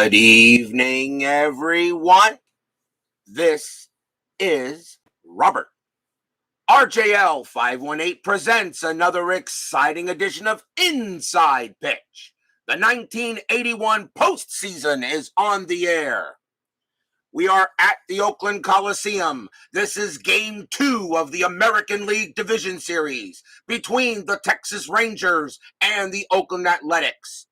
Good evening, everyone. This is Robert. RJL 518 presents another exciting edition of Inside Pitch. The 1981 postseason is on the air. We are at the Oakland Coliseum. This is Game 2 of the American League Division Series between the Texas Rangers and the Oakland Athletics.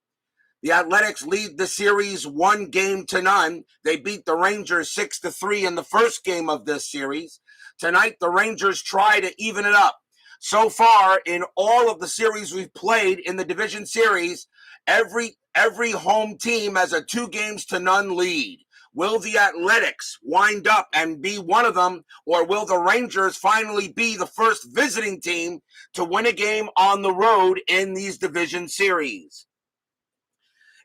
The Athletics lead the series 1-0. They beat the Rangers 6-3 in the first game of this series. Tonight, the Rangers try to even it up. So far, in all of the series we've played in the division series, every home team has a 2-0 lead. Will the Athletics wind up and be one of them, or will the Rangers finally be the first visiting team to win a game on the road in these division series?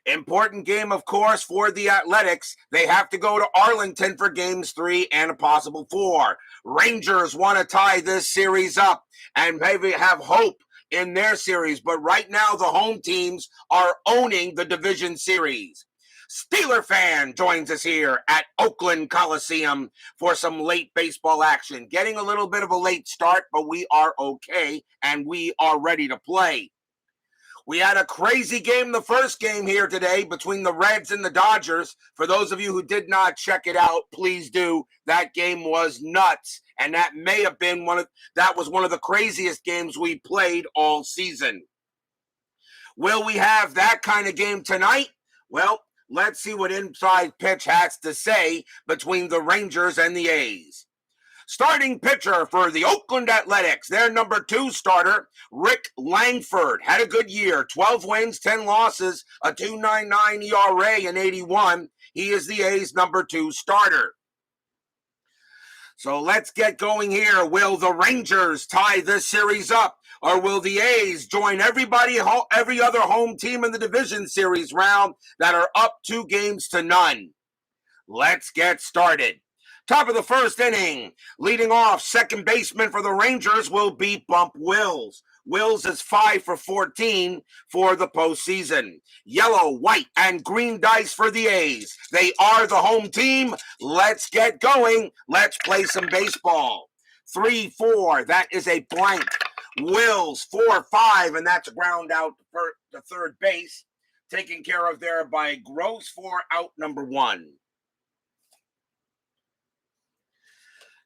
Important game, of course, for the Athletics. They have to go to Arlington for games 3 and a possible 4. Rangers want to tie this series up and maybe have hope in their series, but right now the home teams are owning the division series. Steeler fan joins us here at Oakland Coliseum for some late baseball action. Getting a little bit of a late start, but we are okay and we are ready to play. We had a crazy game the first game here today between the Reds and the Dodgers. For those of you who did not check it out, please do. That game was nuts, and that may have been one of the craziest games we played all season. Will we have that kind of game tonight? Well, let's see what Inside Pitch has to say between the Rangers and the A's. Starting pitcher for the Oakland Athletics, their number 2 starter, Rick Langford, had a good year, 12 wins, 10 losses, a 2.99 ERA in 81. He is the A's number 2 starter. So let's get going here. Will the Rangers tie this series up, or will the A's join every other home team in the division series round that are up 2-0? Let's get started. Top of the first inning, leading off, second baseman for the Rangers will be Bump Wills. Wills is 5 for 14 for the postseason. Yellow, white, and green dice for the A's. They are the home team. Let's get going. Let's play some baseball. 3-4, that is a blank. Wills, 4-5, and that's a ground out to third base. Taken care of there by Gross for out number 1.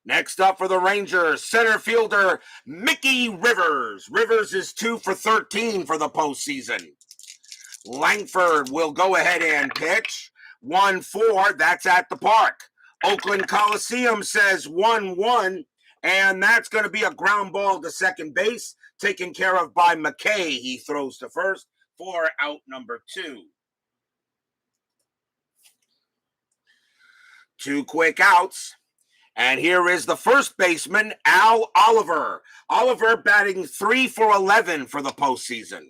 Next up for the Rangers, center fielder Mickey Rivers. Rivers is 2 for 13 for the postseason. Langford will go ahead and pitch. 1-4, that's at the park. Oakland Coliseum says 1-1, and that's going to be a ground ball to second base, taken care of by McKay. He throws to first for out number 2. 2 quick outs. And here is the first baseman, Al Oliver. Oliver batting 3 for 11 for the postseason.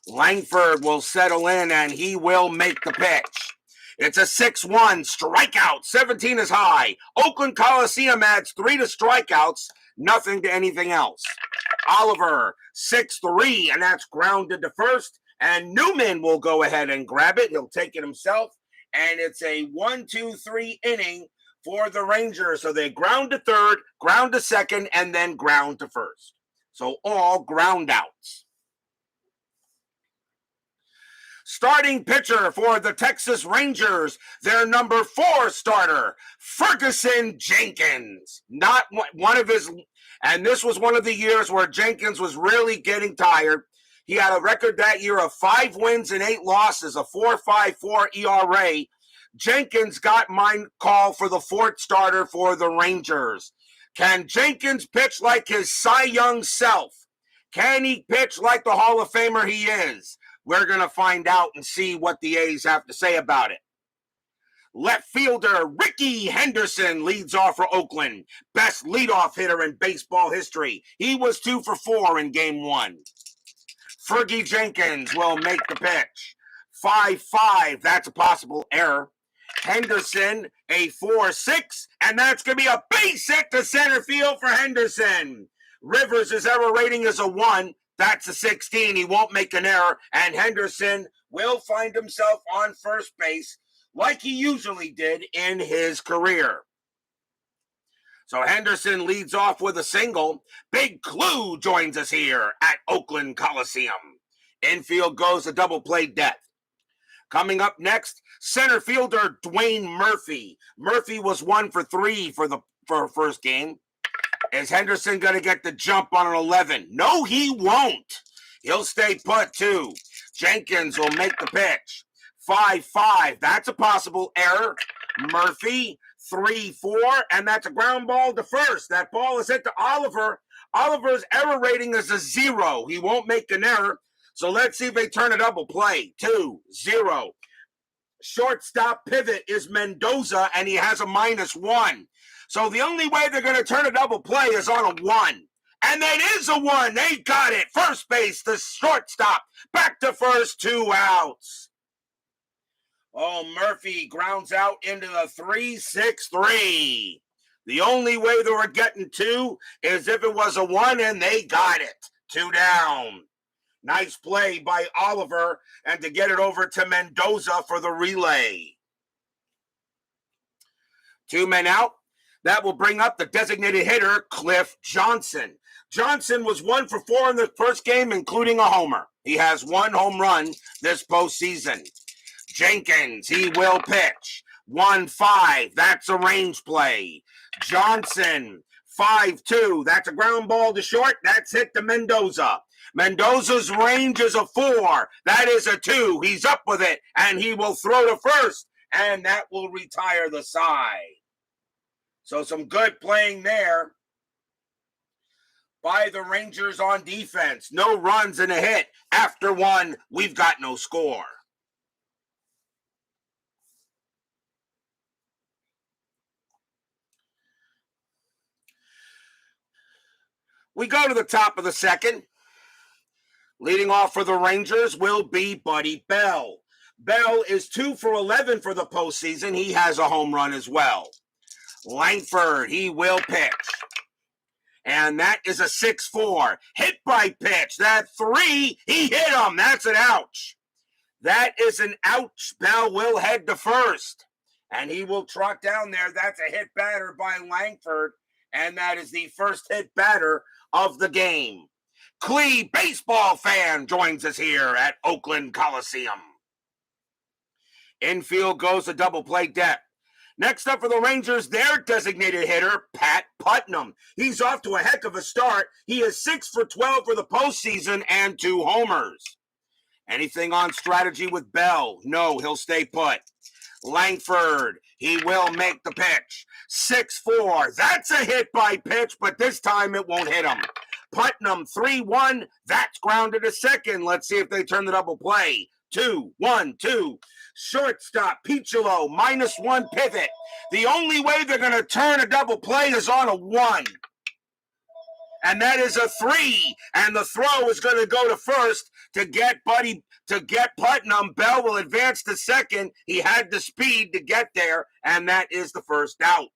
Langford will settle in, and he will make the pitch. It's a 6-1 strikeout. 17 is high. Oakland Coliseum adds 3 to strikeouts, nothing to anything else. Oliver, 6-3, and that's grounded to first. And Newman will go ahead and grab it. He'll take it himself. And it's a 1-2-3 inning for the Rangers. So they ground to third, ground to second, and then ground to first. So all ground outs. Starting pitcher for the Texas Rangers, their number 4 starter, Fergie Jenkins. Not one of his, and this was one of the years where Jenkins was really getting tired. He had a record that year of 5 wins and 8 losses, a 4.54 ERA. Jenkins got my call for the 4th starter for the Rangers. Can Jenkins pitch like his Cy Young self? Can he pitch like the Hall of Famer he is? We're going to find out and see what the A's have to say about it. Left fielder Ricky Henderson leads off for Oakland. Best leadoff hitter in baseball history. He was 2 for 4 in game 1. Fergie Jenkins will make the pitch. 5-5, that's a possible error. Henderson, a 4-6, and that's going to be a base hit to center field for Henderson. Rivers' error rating is a 1. That's a 16. He won't make an error, and Henderson will find himself on first base. like he usually did in his career. So Henderson leads off with a single. Big Clue joins us here at Oakland Coliseum. Infield goes a double play death. Coming up next, center fielder Dwayne Murphy. Murphy was 1 for 3 for first game. Is Henderson going to get the jump on an 11? No, he won't. He'll stay put too. Jenkins will make the pitch. 5-5. That's a possible error. Murphy 3-4, and that's a ground ball to first. That ball is hit to Oliver. Oliver's error rating is a 0. He won't make an error. So let's see if they turn a double play. 2-0. Shortstop pivot is Mendoza, and he has a -1. So the only way they're going to turn a double play is on a 1. And that is a 1. They got it. First base to shortstop. Back to first, 2 outs. Oh, Murphy grounds out into the 3-6-3. The only way they were getting 2 is if it was a 1, and they got it. 2 down. Nice play by Oliver, and to get it over to Mendoza for the relay. 2 men out. That will bring up the designated hitter, Cliff Johnson. Johnson was 1 for 4 in the first game, including a homer. He has 1 home run this postseason. Jenkins, he will pitch. 1-5, that's a range play. Johnson, 5-2, that's a ground ball to short. That's hit to Mendoza. Mendoza's range is a 4. That is a 2. He's up with it, and he will throw to first, and that will retire the side. So some good playing there by the Rangers on defense. No runs and a hit. After 1, we've got no score. We go to the top of the second. Leading off for the Rangers will be Buddy Bell. Bell is 2 for 11 for the postseason. He has a home run as well. Langford, he will pitch. And that is a 6-4. Hit by pitch. That 3, he hit him. That's an ouch. That is an ouch. Bell will head to first. And he will trot down there. That's a hit batter by Langford. And that is the first hit batter of the game. Clee baseball fan joins us here at Oakland Coliseum. Infield goes a double play death. Next up for the Rangers, their designated hitter, Pat Putnam. He's off to a heck of a start. He is 6 for 12 for the postseason and 2 homers. Anything on strategy with Bell? No, he'll stay put. Langford, he will make the pitch. 6-4. That's a hit by pitch, but this time it won't hit him. Putnam 3-1. That's grounded to second. Let's see if they turn the double play. 2-1-2. Shortstop Piccolo -1 pivot. The only way they're going to turn a double play is on a 1. And that is a 3. And the throw is going to go to first to get Putnam. Bell will advance to second. He had the speed to get there, and that is the first out.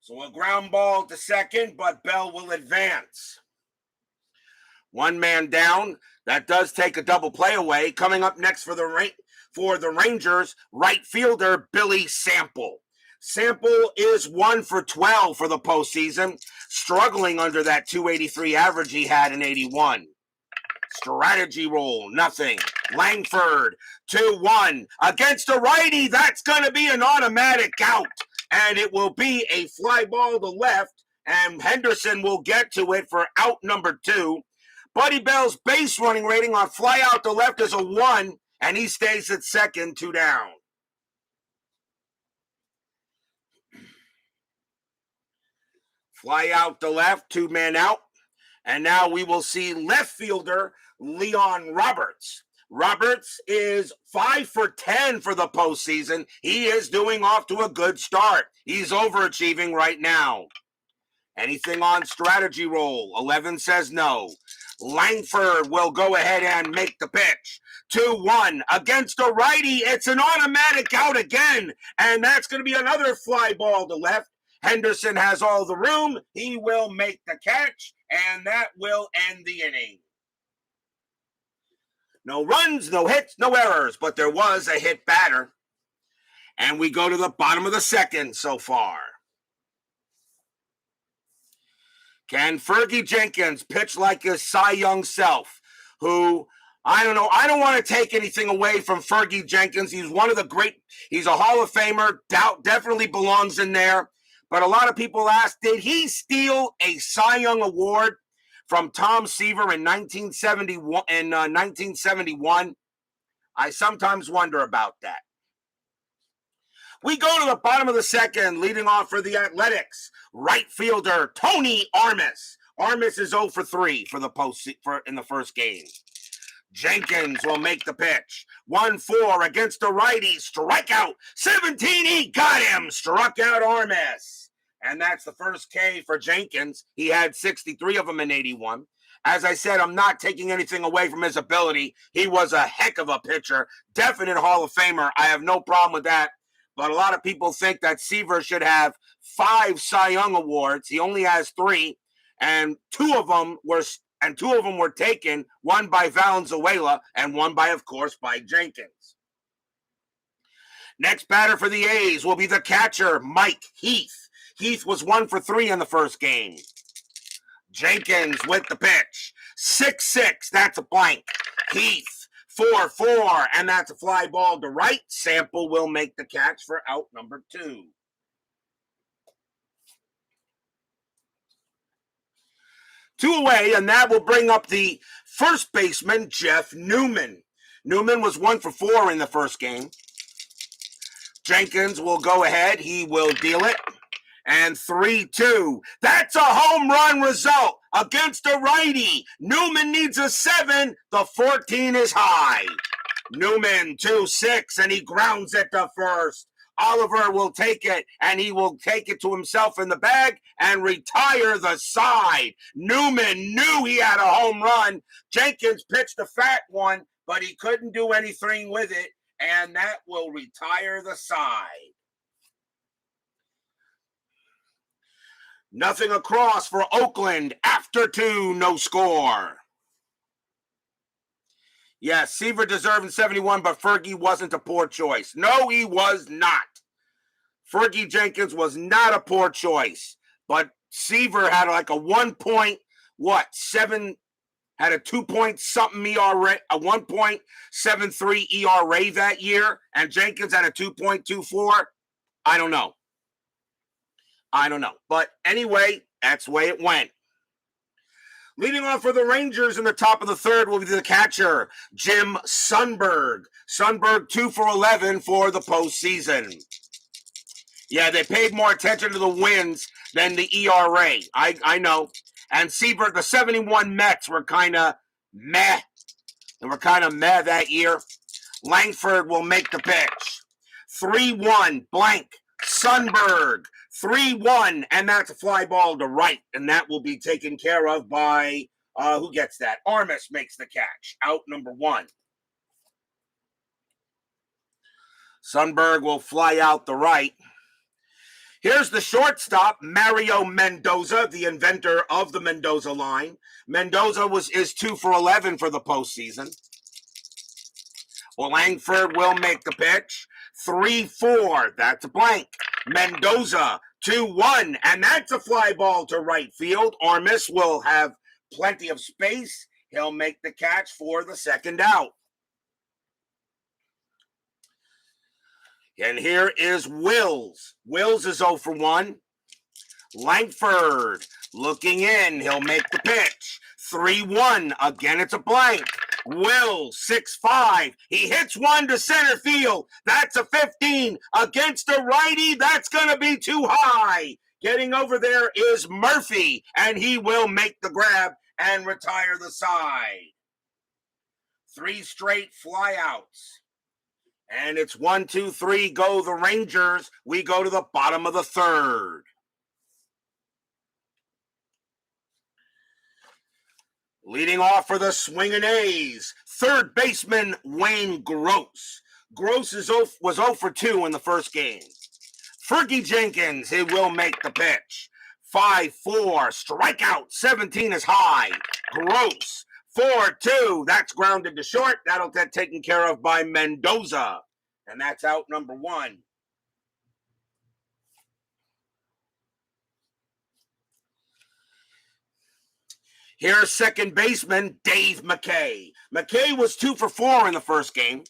So a ground ball to second, but Bell will advance. 1 man down. That does take a double play away. Coming up next for the Rangers, right fielder Billy Sample. Sample is 1 for 12 for the postseason, struggling under that 283 average he had in 81. Strategy roll, nothing. Langford, 2-1. Against a righty, that's going to be an automatic out. And it will be a fly ball to left, and Henderson will get to it for out number 2. Buddy Bell's base running rating on fly out to left is a 1, and he stays at second, 2 down. Fly out to left, 2 men out. And now we will see left fielder Leon Roberts. Roberts is 5 for 10 for the postseason. He is doing off to a good start. He's overachieving right now. Anything on strategy roll? 11 says no. Langford will go ahead and make the pitch. 2-1 against a righty. It's an automatic out again. And that's going to be another fly ball to left. Henderson has all the room. He will make the catch. And that will end the inning. No runs, no hits, no errors, but there was a hit batter. And we go to the bottom of the second so far. Can Fergie Jenkins pitch like his Cy Young self, who, I don't know, I don't want to take anything away from Fergie Jenkins. He's one of the great, he's a Hall of Famer, definitely belongs in there. But a lot of people ask, did he steal a Cy Young award from Tom Seaver in 1971? I sometimes wonder about that. We go to the bottom of the second, leading off for the Athletics, right fielder Tony Armas. Armas is 0 for 3 for the in the first game. Jenkins will make the pitch. 1-4 against the righty. Strikeout. 17. He got him. Struck out Armas. And that's the first K for Jenkins. He had 63 of them in 81. As I said, I'm not taking anything away from his ability. He was a heck of a pitcher. Definite Hall of Famer. I have no problem with that. But a lot of people think that Seaver should have 5 Cy Young awards. He only has 3, and two of them were taken, one by Valenzuela and one by, of course, by Jenkins. Next batter for the A's will be the catcher, Mike Heath. Heath was 1 for 3 in the first game. Jenkins with the pitch. 6-6, that's a blank. Heath. 4-4, and that's a fly ball to right. Sample will make the catch for out number 2. Two away, and that will bring up the first baseman, Jeff Newman. Newman was 1 for 4 in the first game. Jenkins will go ahead. He will deal it. And 3-2. That's a home run result against a righty. Newman needs a 7. The 14 is high. Newman 2-6, and he grounds it to first. Oliver will take it, and he will take it to himself in the bag and retire the side. Newman knew he had a home run. Jenkins pitched a fat one, but he couldn't do anything with it, and that will retire the side. Nothing across for Oakland. After 2, no score. Yes, Seaver deserving 71, but Fergie wasn't a poor choice. No, he was not. Fergie Jenkins was not a poor choice, but Seaver had like a 1.7, had a 2-point-something ERA, a 1.73 ERA that year, and Jenkins had a 2.24. I don't know. But anyway, that's the way it went. Leading off for the Rangers in the top of the third will be the catcher, Jim Sundberg. Sundberg 2 for 11 for the postseason. Yeah, they paid more attention to the wins than the ERA. I know. And Seaver, the 71 Mets were kind of meh. They were kind of meh that year. Langford will make the pitch. 3-1, blank. Sundberg. 3-1, and that's a fly ball to right, and that will be taken care of by, who gets that? Armas makes the catch, out number 1. Sundberg will fly out the right. Here's the shortstop, Mario Mendoza, the inventor of the Mendoza line. Mendoza is 2 for 11 for the postseason. Well, Langford will make the pitch. 3-4, that's a blank. Mendoza, 2-1, and that's a fly ball to right field. Armas will have plenty of space. He'll make the catch for the second out. And here is Wills. Wills is 0 for 1. Langford looking in. He'll make the pitch. 3-1. Again, it's a blank. Wills, 6-5. He hits one to center field. That's a 15. Against a righty, that's going to be too high. Getting over there is Murphy, and he will make the grab and retire the side. 3 straight flyouts. And it's 1, 2, 3, go the Rangers. We go to the bottom of the third. Leading off for the swinging A's, third baseman Wayne Gross. Gross was 0 for 2 in the first game. Fergie Jenkins, he will make the pitch. 5-4, strikeout, 17 is high. Gross, 4-2. That's grounded to short. That'll get taken care of by Mendoza. And that's out number 1. Here's second baseman Dave McKay. McKay was 2 for 4 in the first game.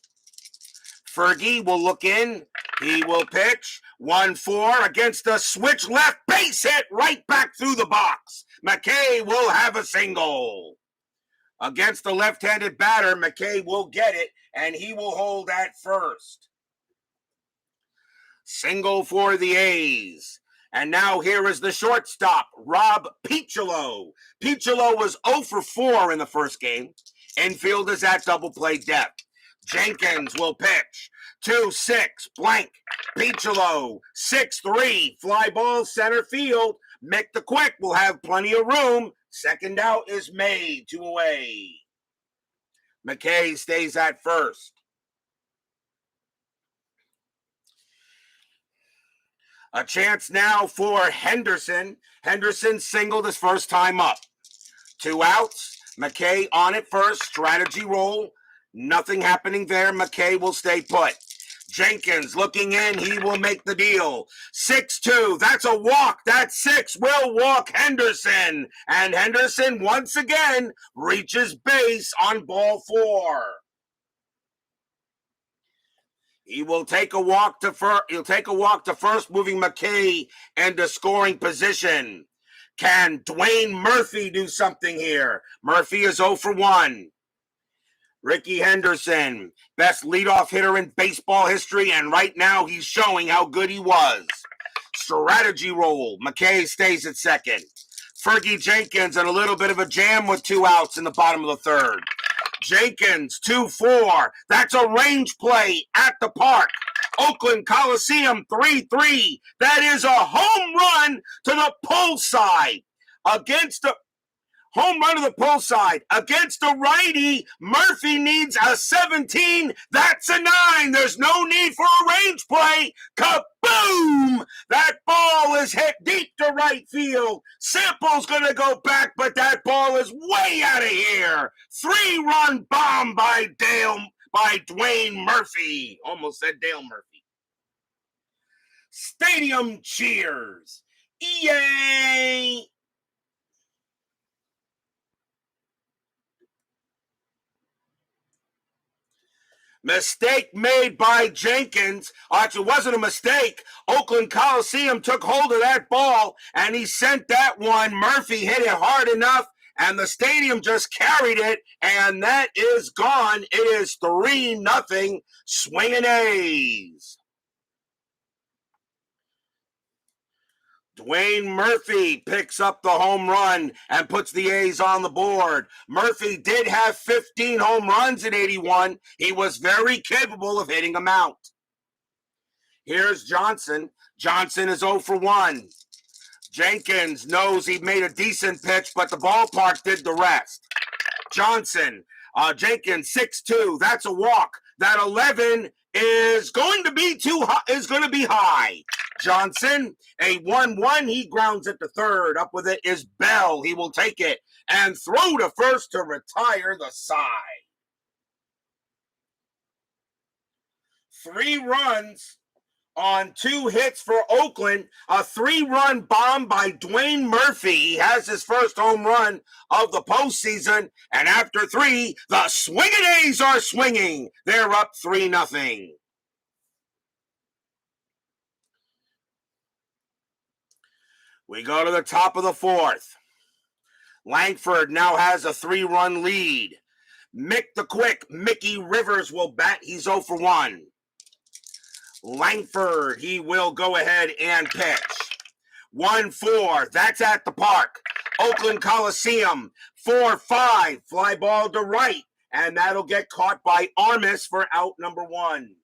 Fergie will look in. He will pitch. 1-4 against a switch left base hit right back through the box. McKay will have a single. Against the left-handed batter, McKay will get it, and he will hold at first. Single for the A's. And now here is the shortstop, Rob Piccolo. Piccolo was 0 for 4 in the first game. Infield is at double play depth. Jenkins will pitch. 2-6, blank. Piccolo, 6-3, fly ball center field. Mick the Quick will have plenty of room. Second out is made, 2 away. McKay stays at first. A chance now for Henderson. Henderson singled his first time up. 2 outs. McKay on it first. Strategy roll. Nothing happening there. McKay will stay put. Jenkins looking in. He will make the deal. 6-2. That's a walk. That 6 will walk Henderson. And Henderson once again reaches base on ball 4. He will take a walk to first. He'll take a walk to first, moving McKay into scoring position. Can Dwayne Murphy do something here? Murphy is 0 for 1. Ricky Henderson, best leadoff hitter in baseball history, and right now he's showing how good he was. Strategy roll. McKay stays at second. Fergie Jenkins and a little bit of a jam with 2 outs in the bottom of the third. Jenkins, 2-4. That's a range play at the park. Oakland Coliseum, 3-3. That is a home run to the pull side. Against the home run to the pull side. Against the righty, Murphy needs a 17. That's a 9. There's no need for a range play. Kaboom! That ball is hit deep to right field. Sample's going to go back, but that ball is way out of here. 3-run bomb by Dwayne Murphy. Almost said Dale Murphy. Stadium cheers. Yay! Mistake made by Jenkins. Actually, it wasn't a mistake. Oakland Coliseum took hold of that ball, and he sent that one. Murphy hit it hard enough, and the stadium just carried it, and that is gone. It is 3-0, swinging A's. Dwayne Murphy picks up the home run and puts the A's on the board. Murphy did have 15 home runs in 81. He was very capable of hitting them out. Here's Johnson. Johnson is 0 for 1. Jenkins knows he made a decent pitch, but the ballpark did the rest. Johnson, Jenkins, 6-2. That's a walk. That 11 is going to be high. Johnson, a 1-1. He grounds it to third. Up with it is Bell. He will take it and throw to first to retire the side. 3 runs on 2 hits for Oakland. A 3-run bomb by Dwayne Murphy. He has his first home run of the postseason. And after 3, the swinging A's are swinging. They're up 3-0. We go to the top of the 4th. Langford now has a 3-run lead. Mick the Quick, Mickey Rivers will bat. He's 0 for 1. Langford, he will go ahead and pitch. 1-4, that's at the park. Oakland Coliseum, 4-5, fly ball to right. And that'll get caught by Armas for out number 1.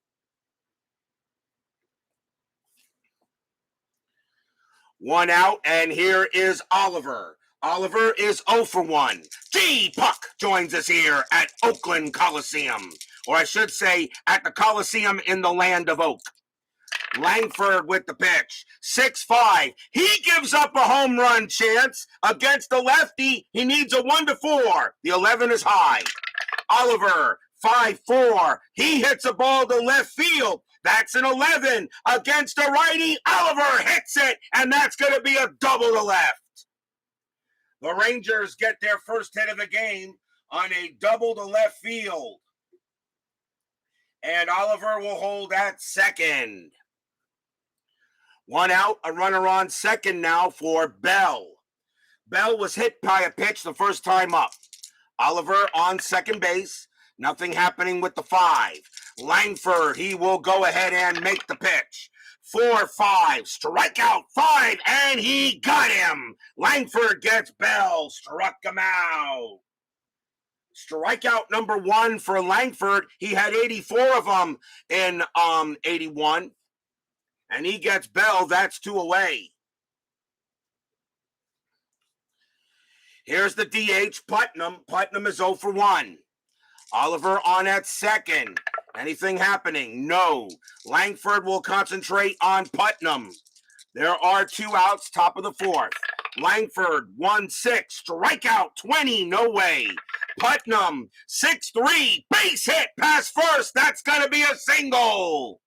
One out, and here is Oliver. Oliver is 0 for 1. G-Puck joins us here at Oakland Coliseum. Or I should say, at the Coliseum in the land of Oak. Langford with the pitch. 6-5. He gives up a home run chance against the lefty. He needs a 1-4. The 11 is high. Oliver, 5-4. He hits a ball to left field. That's an 11 against a righty. Oliver hits it, and that's going to be a double to left. The Rangers get their first hit of the game on a double to left field. And Oliver will hold at second. 1 out, a runner on second now for Bell. Bell was hit by a pitch the first time up. Oliver on second base. Nothing happening with the 5. Langford, he will go ahead and make the pitch. 4-5, strikeout 5, and he got him. Langford gets Bell, struck him out. Strikeout number 1 for Langford. He had 84 of them in 81. And he gets Bell. That's 2 away. Here's the DH, Putnam. Putnam is 0 for 1. Oliver on at second. Anything happening? No. Langford will concentrate on Putnam. There are 2 outs, top of the 4th. Langford, 1-6, strikeout 20, no way. Putnam, 6-3, base hit, pass first. That's going to be a single.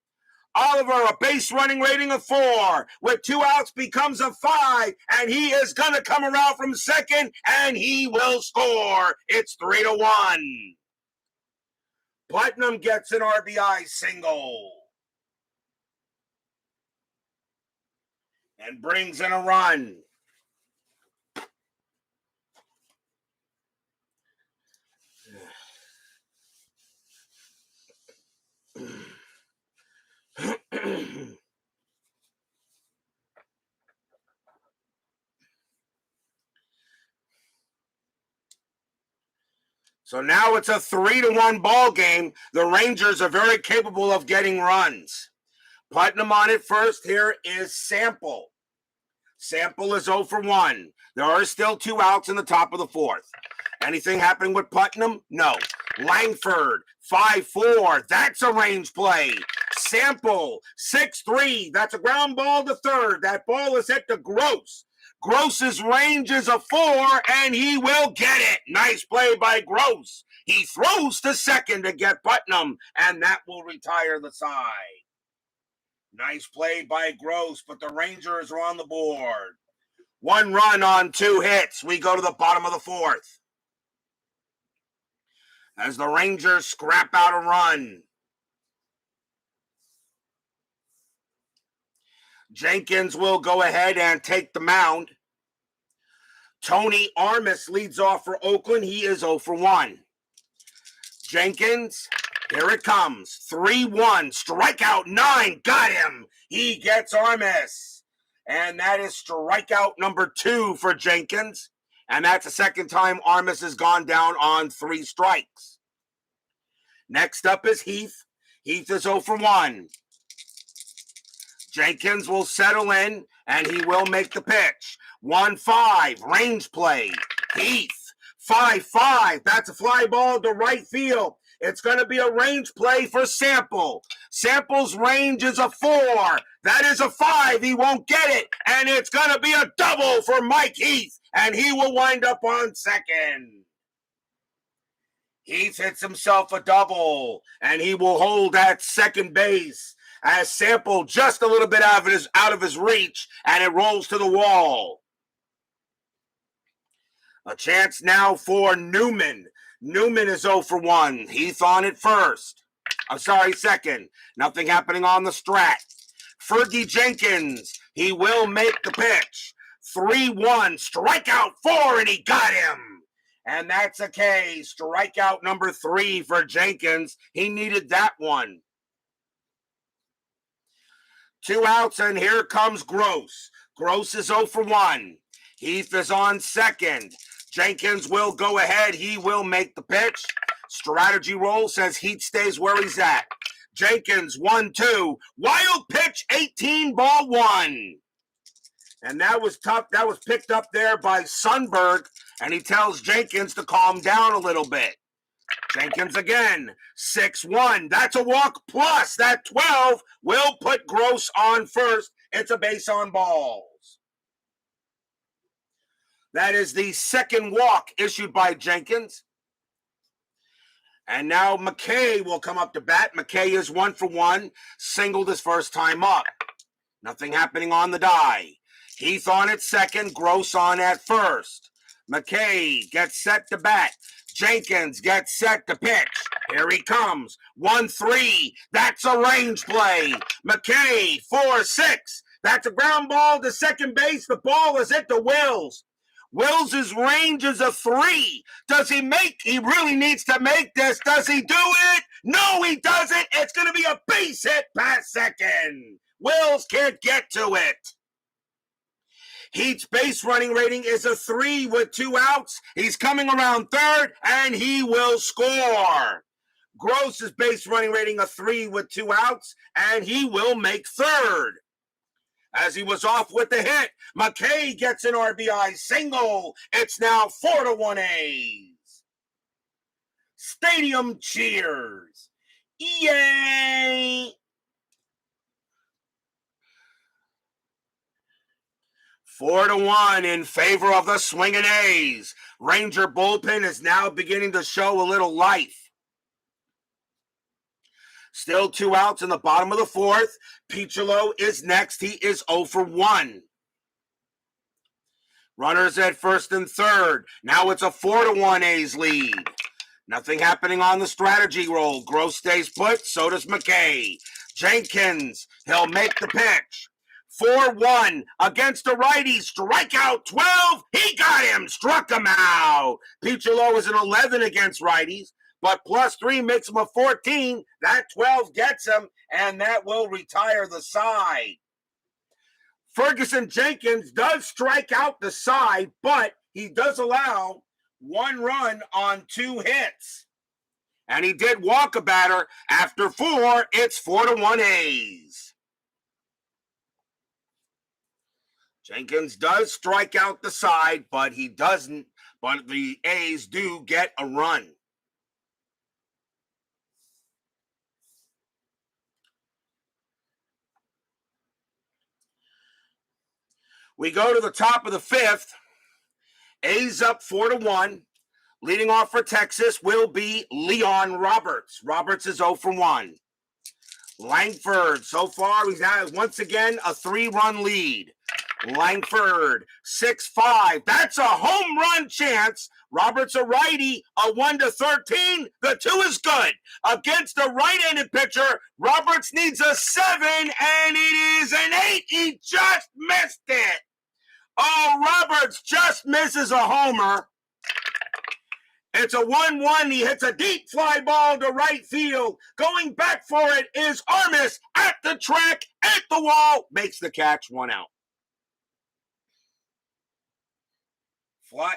Oliver, a base running rating of 4, with 2 outs becomes a 5, and he is going to come around from second, and he will score. It's 3-1. Putnam gets an RBI single and brings in a run. So now it's a 3-1 ball game. The Rangers are very capable of getting runs. Putnam on it first. Here is Sample. Sample is 0 for 1. There are still 2 outs in the top of the 4th. Anything happening with Putnam? No. Langford, 5-4. That's a range play. Sample, 6-3. That's a ground ball to third. That ball is hit to Gross. Gross's range is a 4, and he will get it. Nice play by Gross. He throws to second to get Putnam, and that will retire the side. Nice play by Gross, but the Rangers are on the board. 1 run on 2 hits. We go to the bottom of the 4th. As the Rangers scrap out a run. Jenkins will go ahead and take the mound. Tony Armas leads off for Oakland. He is 0 for 1. Jenkins, here it comes. 3-1, strikeout 9, got him. He gets Armas. And that is strikeout number 2 for Jenkins. And that's the second time Armas has gone down on 3 strikes. Next up is Heath. Heath is 0 for 1. Jenkins will settle in, and he will make the pitch. 1-5, range play. Heath, 5-5. That's a fly ball to right field. It's going to be a range play for Sample. Sample's range is a 4. That is a 5. He won't get it. And it's going to be a double for Mike Heath, and he will wind up on second. Heath hits himself a double, and he will hold at second base. As Sample just a little bit out of his reach, and it rolls to the wall. A chance now for Newman. Newman is 0 for 1. Heath on it first. Second. Nothing happening on the strat. Fergie Jenkins, he will make the pitch. 3-1, strikeout 4, and he got him. And that's a K. Strikeout number 3 for Jenkins. He needed that one. 2 outs, and here comes Gross. Gross is 0 for 1. Heath is on second. Jenkins will go ahead. He will make the pitch. Strategy roll says Heath stays where he's at. Jenkins, 1-2. Wild pitch, 18, ball 1. And that was tough. That was picked up there by Sundberg, and he tells Jenkins to calm down a little bit. Jenkins again, 6-1. That's a walk plus. That 12 will put Gross on first. It's a base on balls. That is the second walk issued by Jenkins. And now McKay will come up to bat. McKay is 1 for 1, singled his first time up. Nothing happening on the die. Heath on at second, Gross on at first. McKay gets set to bat. Jenkins gets set to pitch. Here he comes. 1-3. That's a range play. McKay, 4-6. That's a ground ball to second base. The ball is hit to Wills. Wills' range is a 3. Does he make? He really needs to make this. Does he do it? No, he doesn't. It's going to be a base hit past second. Wills can't get to it. Heat's base running rating is a 3 with 2 outs. He's coming around third, and he will score. Gross's base running rating a 3 with 2 outs, and he will make third. As he was off with the hit, McKay gets an RBI single. It's now 4-1 A's. Stadium cheers. Yay! 4-1 in favor of the swinging A's. Ranger bullpen is now beginning to show a little life. Still 2 outs in the bottom of the fourth. Piccolo is next. He is 0 for 1. Runners at first and third. Now it's a 4-1 A's lead. Nothing happening on the strategy roll. Gross stays put. So does McKay. Jenkins, he'll make the pitch. 4-1 against a righty. Strikeout 12. He got him. Struck him out. Piccolo is an 11 against righties. But +3 makes him a 14. That 12 gets him, and that will retire the side. Ferguson Jenkins does strike out the side, but he does allow 1 run on 2 hits. And he did walk a batter. After 4, it's 4-1 A's. Jenkins does strike out the side, but he doesn't. But the A's do get a run. We go to the top of the 5th. A's up 4-1. Leading off for Texas will be Leon Roberts. Roberts is 0 for 1. Langford, so far, he's had once again a 3-run lead. Langford, 6-5. That's a home run chance. Roberts a righty, a 1-13. The 2 is good. Against a right-handed pitcher, Roberts needs a 7, and it is an 8. He just missed it. Oh, Roberts just misses a homer. It's a 1-1. He hits a deep fly ball to right field. Going back for it is Armas at the track, at the wall. Makes the catch, 1 out.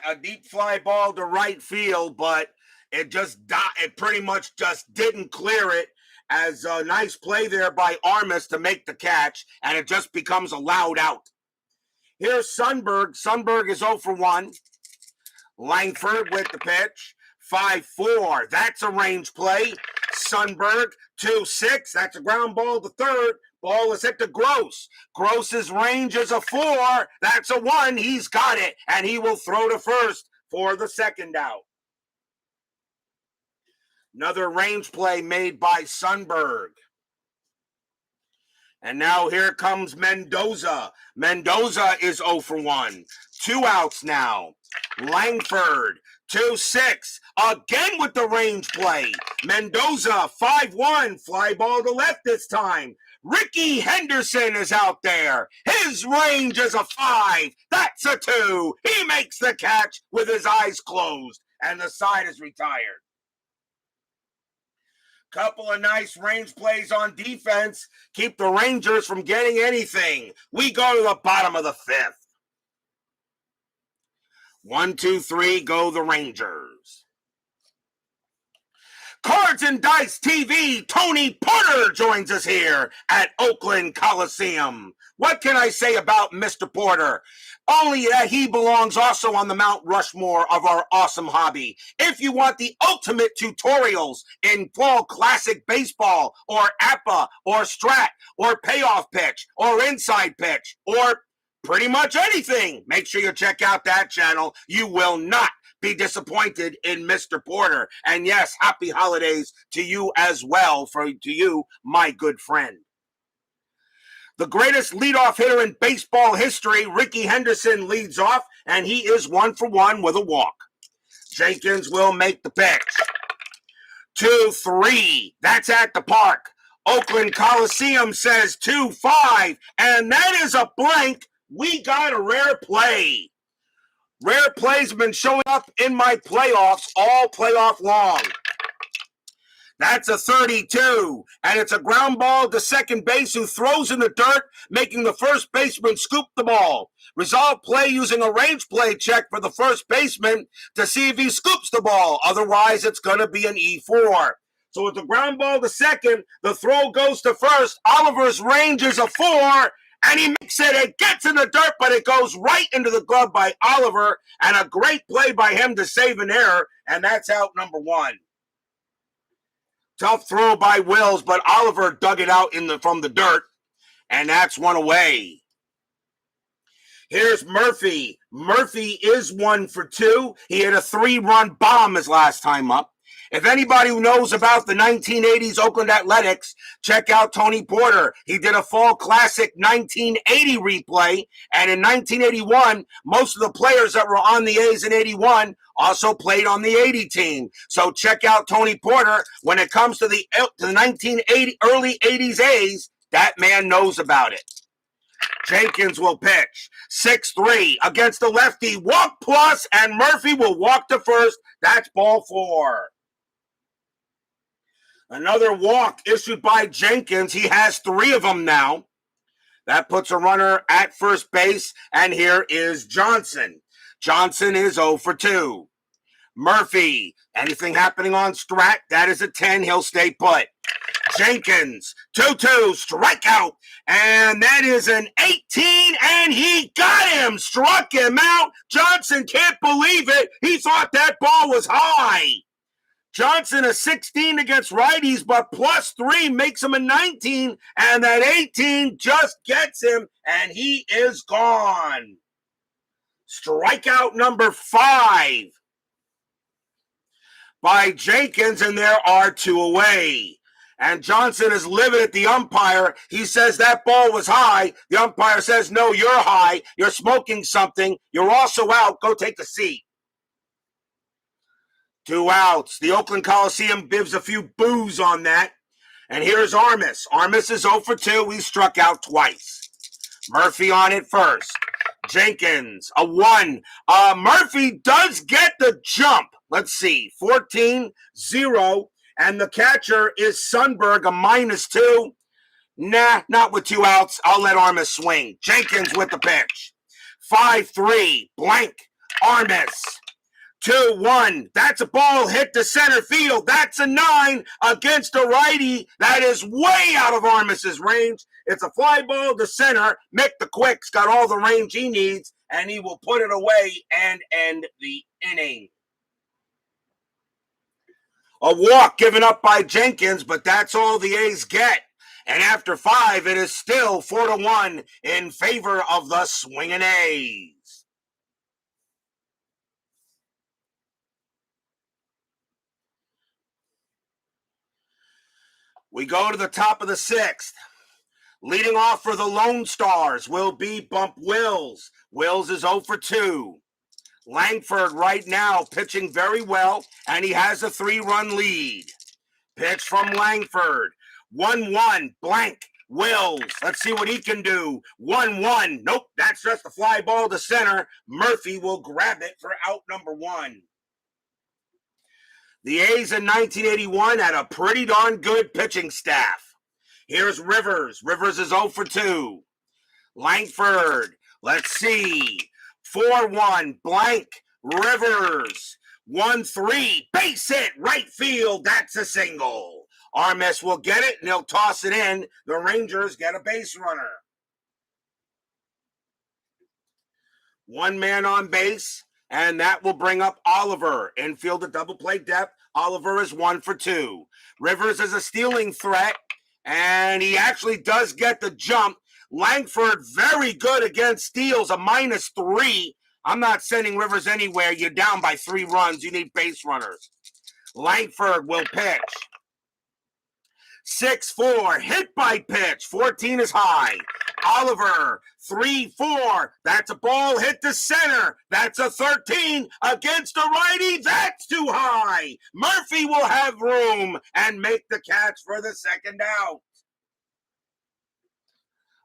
A deep fly ball to right field, but it pretty much just didn't clear it. As a nice play there by Armas to make the catch, and it just becomes a loud out. Here's Sundberg. Sundberg is 0 for 1. Langford with the pitch. 5-4. That's a range play. Sundberg, 2-6. That's a ground ball to third. Ball is hit to Gross. Gross's range is a 4. That's a 1. He's got it, and he will throw to first for the second out. Another range play made by Sundberg. And now here comes Mendoza. Mendoza is 0 for 1. 2 outs now. Langford, 2-6. Again with the range play. Mendoza, 5-1. Fly ball to left this time. Ricky Henderson is out there. His range is a 5. That's a 2. He makes the catch with his eyes closed. And the side is retired. Couple of nice range plays on defense. Keep the Rangers from getting anything. We go to the bottom of the 5th. 1, 2, 3, go the Rangers. Cards and Dice TV, Tony Porter joins us here at Oakland Coliseum. What can I say about Mr. Porter? Only that he belongs also on the Mount Rushmore of our awesome hobby. If you want the ultimate tutorials in fall classic baseball or APA or strat or payoff pitch or inside pitch or pretty much anything, make sure you check out that channel. You will not be disappointed in Mr. Porter. And yes, happy holidays to you as well, to you, my good friend. The greatest leadoff hitter in baseball history, Rickey Henderson, leads off, and he is 1 for 1 with a walk. Jenkins will make the pitch. 2-3. That's at the park. Oakland Coliseum says 2-5, and that is a blank. We got a rare play. Rare plays have been showing up in my playoffs all playoff long. That's a 32, and it's a ground ball to second base who throws in the dirt, making the first baseman scoop the ball. Resolve play using a range play check for the first baseman to see if he scoops the ball. Otherwise, it's going to be an E4. So with the ground ball to second, the throw goes to first. Oliver's range is a 4, and he makes it. It gets in the dirt, but it goes right into the glove by Oliver, and a great play by him to save an error, and that's out number 1. Tough throw by Wills, but Oliver dug it out from the dirt, and that's 1 away. Here's Murphy. Murphy is 1 for 2. He had a 3-run bomb his last time up. If anybody who knows about the 1980s Oakland Athletics, check out Tony Porter. He did a Fall Classic 1980 replay, and in 1981, most of the players that were on the A's in 81 also played on the 80 team. So check out Tony Porter. When it comes to the 1980 early 80s A's, that man knows about it. Jenkins will pitch. 6-3 against the lefty. Walk plus, and Murphy will walk to first. That's ball 4. Another walk issued by Jenkins. He has 3 of them now. That puts a runner at first base, and here is Johnson. Johnson is 0 for 2. Murphy, anything happening on strat? That is a 10. He'll stay put. Jenkins, 2-2, strikeout, and that is an 18, and he got him, struck him out. Johnson can't believe it. He thought that ball was high. Johnson a 16 against righties, but +3 makes him a 19, and that 18 just gets him, and he is gone. Strikeout number 5 by Jenkins, and there are 2 away. And Johnson is livid at the umpire. He says that ball was high. The umpire says, no, you're high. You're smoking something. You're also out. Go take a seat. 2 outs. The Oakland Coliseum gives a few boos on that. And here's Armas. Armas is 0 for 2. He struck out twice. Murphy on it first. Jenkins, a 1. Murphy does get the jump. Let's see. 14-0. And the catcher is Sundberg, a -2. Nah, not with 2 outs. I'll let Armas swing. Jenkins with the pitch. 5-3. Blank. Armas. 2-1. That's a ball hit to center field. That's a 9 against a righty. That is way out of Armas's range. It's a fly ball to center. Mick the Quick's got all the range he needs, and he will put it away and end the inning. A walk given up by Jenkins, but that's all the A's get. And after 5, it is still 4-1 in favor of the swinging A's. We go to the top of the 6th. Leading off for the Lone Stars will be Bump Wills. Wills is 0 for 2. Langford right now pitching very well, and he has a 3-run lead. Pitch from Langford. 1-1, blank, Wills. Let's see what he can do. 1-1. Nope, that's just a fly ball to center. Murphy will grab it for out number 1. The A's in 1981 had a pretty darn good pitching staff. Here's Rivers. Rivers is 0 for 2. Langford. Let's see. 4-1, blank, Rivers. 1-3, base hit, right field. That's a single. Armas will get it, and he'll toss it in. The Rangers get a base runner. One man on base, and that will bring up Oliver. Infield at double play depth. Oliver is 1 for 2. Rivers is a stealing threat, and he actually does get the jump. Langford, very good against steals, a -3. I'm not sending Rivers anywhere. You're down by 3 runs. You need base runners. Langford will pitch. 6-4, hit by pitch. 14 is high. Oliver, 3-4. That's a ball hit to center. That's a 13 against a righty. That's too high. Murphy will have room and make the catch for the second out.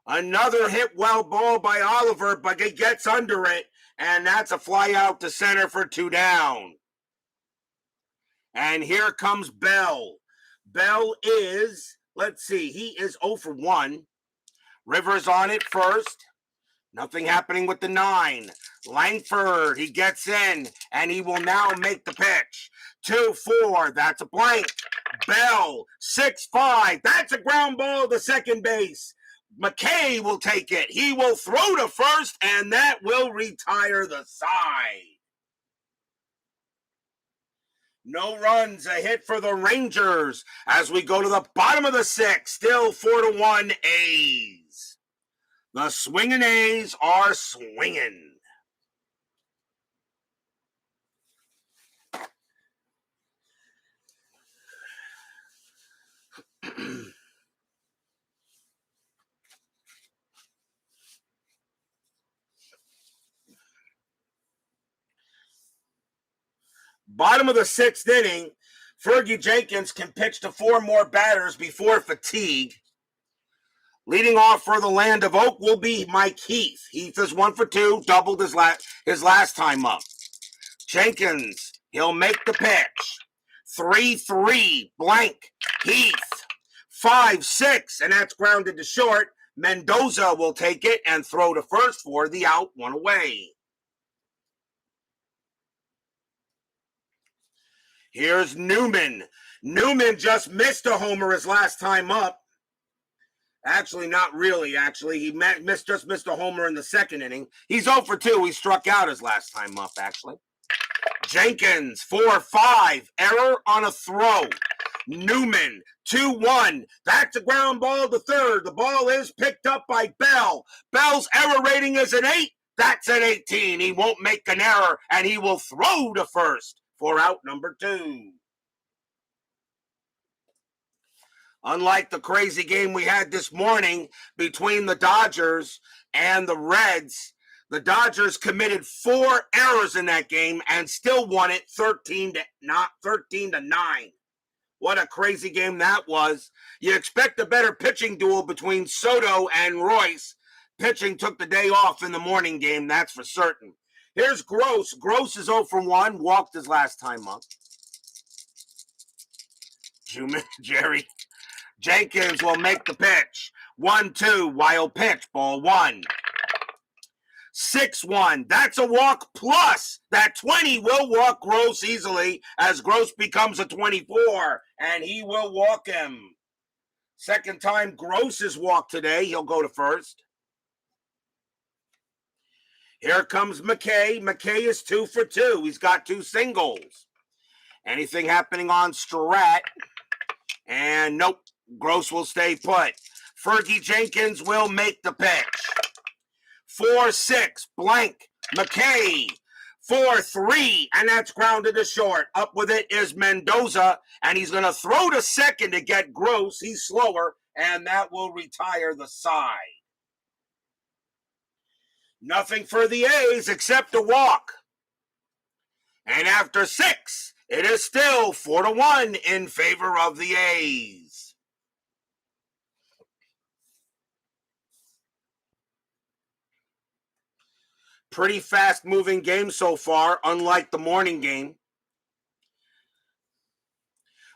Another hit well ball by Oliver, but he gets under it, and that's a fly out to center for 2 down. And here comes Bell. Bell is, let's see, he is 0 for 1. Rivers on it first. Nothing happening with the 9. Langford, he gets in, and he will now make the pitch. 2-4, that's a blank. Bell, 6-5, that's a ground ball to second base. McKay will take it. He will throw to first, and that will retire the side. No runs, a hit for the Rangers as we go to the bottom of the 6th. Still 4-1 A's. The swinging A's are swinging. Bottom of the 6th inning, Fergie Jenkins can pitch to 4 more batters before fatigue. Leading off for the land of Oak will be Mike Heath. Heath is 1 for 2, doubled his last time up. Jenkins, he'll make the pitch. 3-3, blank. Heath, 5-6, and that's grounded to short. Mendoza will take it and throw to first for the out, 1 away. Here's Newman. Newman just missed a homer his last time up. Actually, not really, actually. He just missed a homer in the 2nd inning. He's 0 for 2. He struck out his last time up, actually. Jenkins, 4-5. Error on a throw. Newman, 2-1. That's a ground ball to third. The ball is picked up by Bell. Bell's error rating is an 8. That's an 18. He won't make an error, and he will throw to first for out number 2. Unlike the crazy game we had this morning between the Dodgers and the Reds, the Dodgers committed 4 errors in that game and still won it 13-9. What a crazy game that was. You expect a better pitching duel between Soto and Royce. Pitching took the day off in the morning game, that's for certain. Here's Gross. Gross is 0 for 1, walked his last time up. Jerry. Jenkins will make the pitch. 1-2, wild pitch, ball 1. 6-1, that's a walk plus. That 20 will walk Gross easily as Gross becomes a 24, and he will walk him. Second time Gross is walked today. He'll go to first. Here comes McKay. McKay is 2 for 2. He's got 2 singles. Anything happening on Strat? And nope, Gross will stay put. Fergie Jenkins will make the pitch. 4-6, blank. McKay, 4-3, and that's grounded to short. Up with it is Mendoza, and he's going to throw to second to get Gross. He's slower, and that will retire the side. Nothing for the A's except a walk. And after 6, it is still 4-1 in favor of the A's. Pretty fast-moving game so far, unlike the morning game.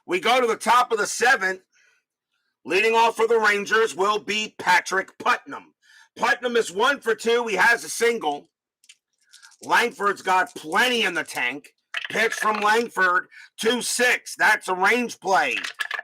We go to the top of the 7th. Leading off for the Rangers will be Patrick Putnam. Putnam is 1 for 2. He has a single. Langford's got plenty in the tank. Pitch from Langford, 2-6. That's a range play.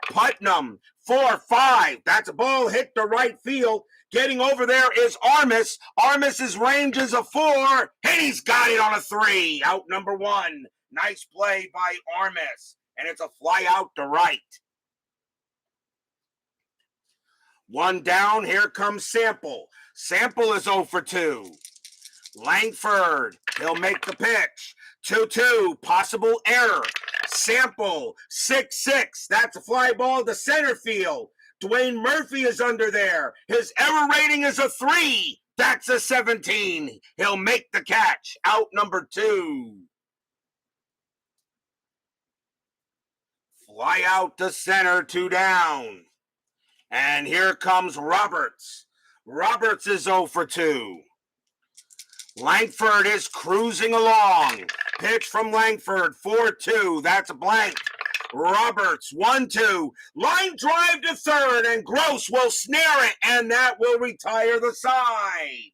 Putnam, 4-5. That's a ball hit to right field. Getting over there is Armas. Armas's range is a 4, and he's got it on a 3. Out number 1. Nice play by Armas, and it's a fly out to right. 1 down. Here comes Sample. Sample is 0 for 2. Langford, he'll make the pitch. 2-2, possible error. Sample, 6-6. That's a fly ball to center field. Dwayne Murphy is under there. His error rating is a 3. That's a 17. He'll make the catch. Out number 2. Fly out to center, 2 down. And here comes Roberts. Roberts is 0 for 2. Langford is cruising along. Pitch from Langford, 4-2. That's a blank. Roberts, 1-2. Line drive to third, and Gross will snare it, and that will retire the side.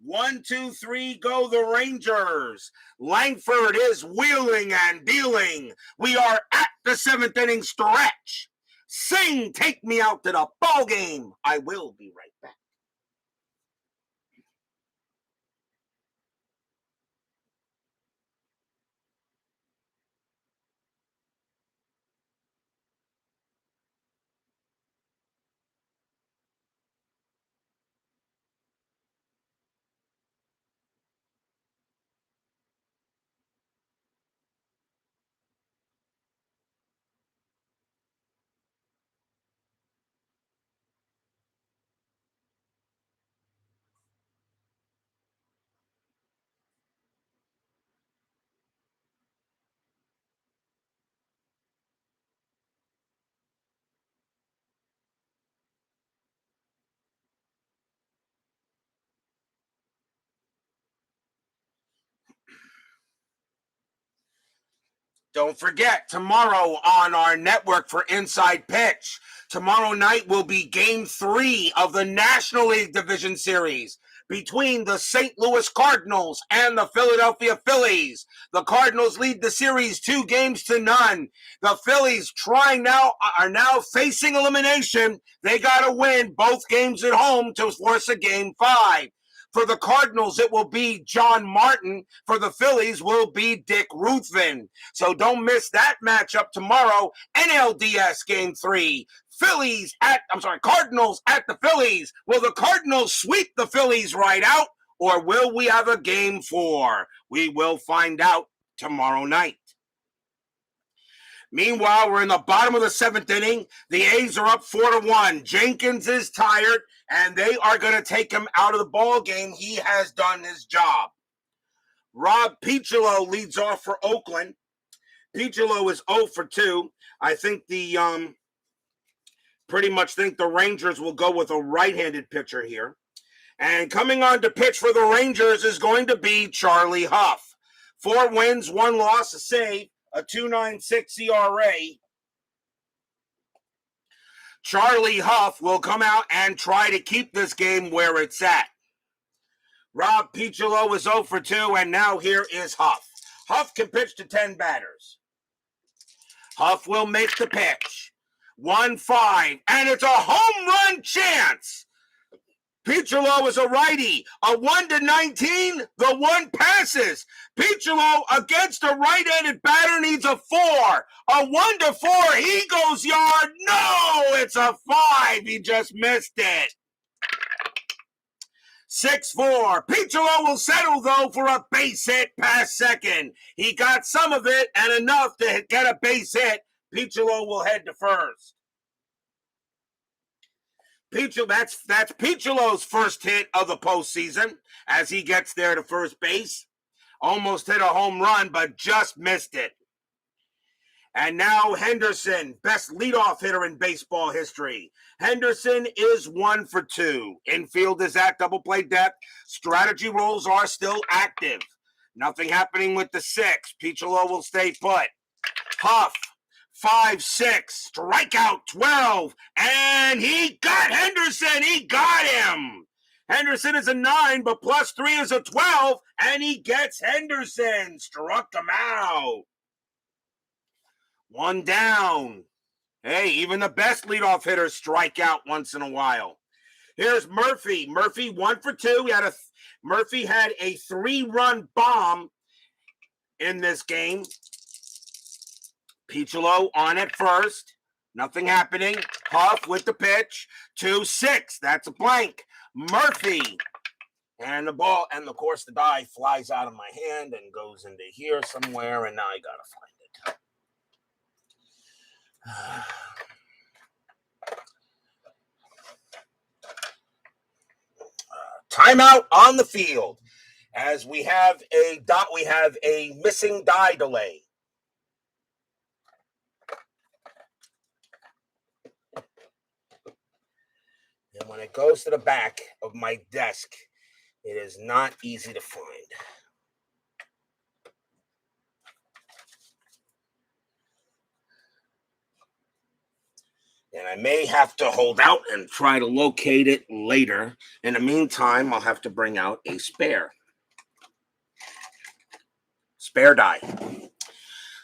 1-2-3 go the Rangers. Langford is wheeling and dealing. We are at the 7th inning stretch. Sing, take me out to the ball game. I will be right back. Don't forget, tomorrow on our network for Inside Pitch, tomorrow night will be Game 3 of the National League Division Series between the St. Louis Cardinals and the Philadelphia Phillies. The Cardinals lead the series 2-0. The Phillies are now facing elimination. They got to win both games at home to force a Game 5. For the Cardinals, it will be John Martin. For the Phillies, will be Dick Ruthven. So don't miss that matchup tomorrow. NLDS Game 3. Cardinals at the Phillies. Will the Cardinals sweep the Phillies right out, or will we have a Game 4? We will find out tomorrow night. Meanwhile, we're in the bottom of the 7th inning. The A's are up 4-1. Jenkins is tired, and they are going to take him out of the ball game. He has done his job. Rob Piccolo leads off for Oakland. Piccolo is 0 for 2. I think pretty much think the Rangers will go with a right-handed pitcher here. And coming on to pitch for the Rangers is going to be Charlie Huff. 4 wins, 1 loss, a save, a 2.96 ERA. Charlie Huff will come out and try to keep this game where it's at. Rob Piccolo is 0 for 2, and now here is Huff. Huff can pitch to 10 batters. Huff will make the pitch. 1-5, and it's a home run chance. Piccolo is a righty. A 1-19, the 1 passes. Piccolo against a right-handed batter needs a 4. A 1-4, he goes yard. No, it's a 5. He just missed it. 6-4. Piccolo will settle, though, for a base hit past second. He got some of it and enough to get a base hit. Piccolo will head to first. That's Piccolo's first hit of the postseason as he gets there to first base. Almost hit a home run, but just missed it. And now Henderson, best leadoff hitter in baseball history. Henderson is 1 for 2. Infield is at double play depth. Strategy roles are still active. Nothing happening with the 6. Piccolo will stay put. Huff, 5-6, strikeout 12, and he got Henderson. He got him. Henderson is a 9, but +3 is a 12, and he gets Henderson. Struck him out. 1 down. Hey, even the best leadoff hitters strike out once in a while. Here's Murphy. Murphy 1 for 2. Murphy had a 3-run bomb in this game. Piccolo on at first. Nothing happening. Huff with the pitch. 2-6. That's a blank. Murphy. And the ball, and of course the die flies out of my hand and goes into here somewhere, and now I gotta find it. Timeout on the field, as we have a missing die delay. And when it goes to the back of my desk, it is not easy to find. And I may have to hold out and try to locate it later. In the meantime, I'll have to bring out a spare die.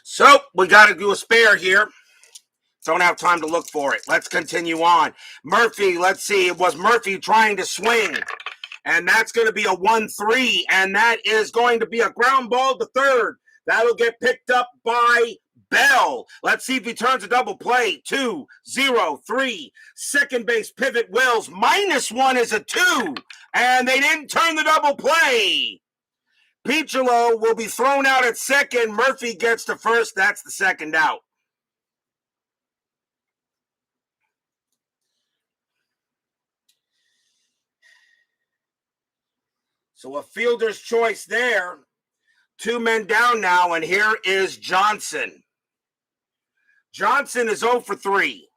So we got to do a spare here. Don't have time to look for it. Let's continue on. Murphy, let's see. It was Murphy trying to swing. And that's going to be a 1-3. And that is going to be a ground ball to third. That'll get picked up by Bell. Let's see if he turns a double play. 2-0-3. Second base pivot Wills. -1 is a 2. And they didn't turn the double play. Piccolo will be thrown out at second. Murphy gets to first. That's the second out. So a fielder's choice there. 2 men down now, and here is Johnson. Johnson is 0 for 3.